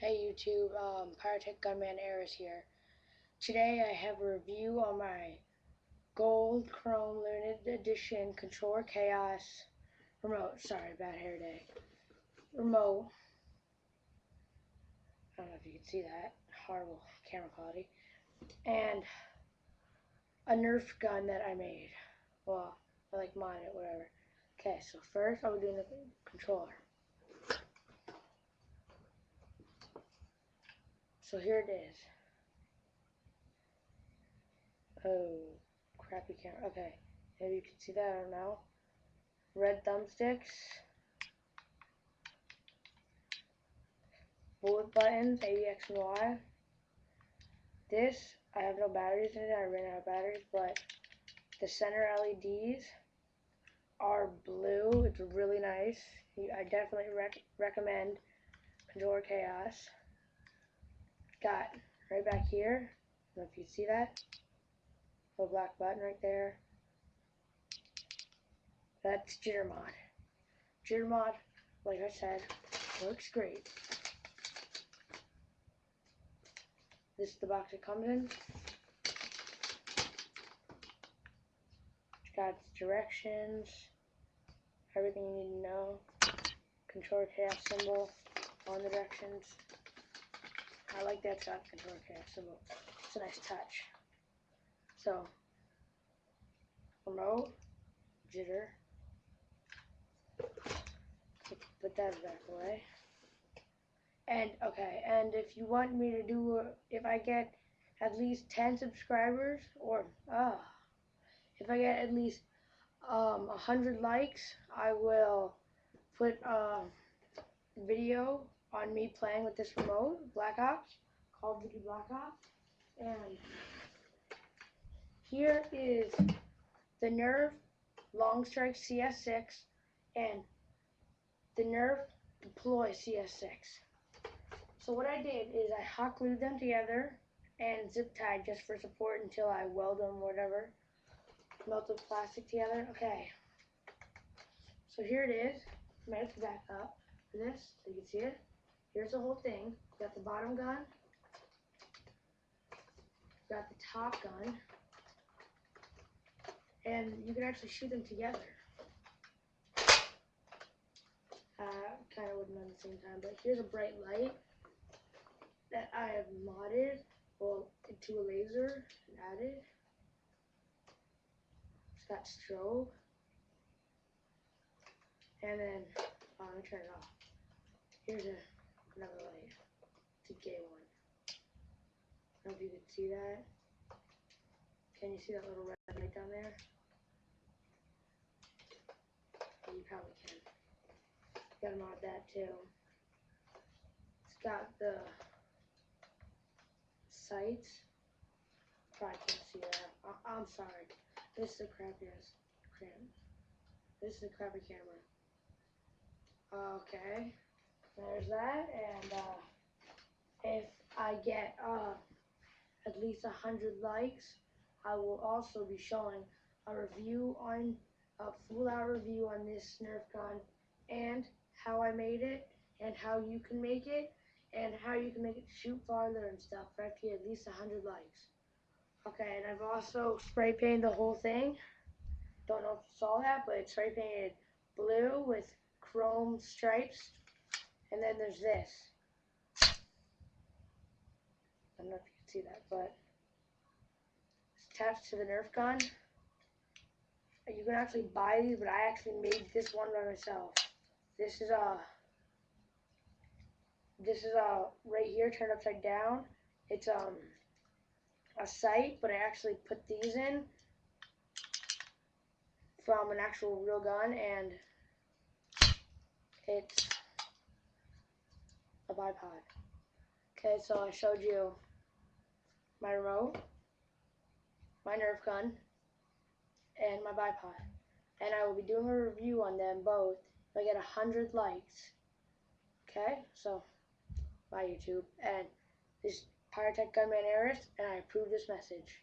Hey YouTube, pyrotechgunmanaryss here. Today I have a review on my gold chrome limited edition controller chaos remote. Sorry, bad hair day. Remote. I don't know if you can see that. Horrible camera quality. And a nerf gun that I made. Well, I modded it, whatever. Okay, so first I'll be doing the controller. So here it is. Oh, crappy camera. Okay, maybe you can see that, I don't know. Red thumbsticks, bullet buttons, A, X, and Y. This, I have no batteries in it, I ran out of batteries, but the center LEDs are blue. It's really nice. I definitely recommend Controller Chaos. Got right back here, I don't know if you see that, little black button right there. That's jitter mod. Jitter mod, like I said, works great. This is the box it comes in. It's got directions, everything you need to know. Controller chaos symbol on the directions. I like that shot controller chaos symbol. It's a nice touch. So, remote, jitter. Put that back away. And okay, and if you want me to do, if I get at least 10 subscribers, or if I get at least 100 likes, I will put a video on me playing with this remote, Black Ops, Call of Duty Black Ops. And here is the nerf Long Strike CS6 and the nerf Deploy CS6. So what I did is I hot glued them together and zip tied just for support until I weld them or whatever. Melted plastic together. Okay. So here it is. I'm going to back up for this so you can see it. Here's the whole thing. You got the bottom gun. You got the top gun. And you can actually shoot them together. Kind of wouldn't at the same time, but here's a bright light that I have modded, well, into a laser and added. It's got strobe. And then, let me turn it off. Here's another light. It's a gay one. I don't know if you can see that. Can you see that little red light down there? Yeah, you probably can. Gotta mod that too. It's got the sights. Probably can't see that. I'm sorry. This is a crappiest cram. This is a crappy camera. Okay. There's that. And if I get at least 100 likes, I will also be showing a full-out review on this Nerf gun and how I made it and how you can make it and how you can make it shoot farther and stuff. I have to get at least 100 likes. Okay, and I've also spray painted the whole thing. Don't know if you saw that, but it's spray painted blue with chrome stripes. And then there's this. I don't know if you can see that, but it's attached to the Nerf gun. You can actually buy these, but I actually made this one by myself. This is right here, turned upside down. It's a sight, but I actually put these in from an actual real gun, and it's a bipod. Okay, so I showed you my remote, my Nerf gun, and my bipod. And I will be doing a review on them both if I get 100 likes. Okay, so bye YouTube. And this is pyrotechgunmanaryss, and I approve this message.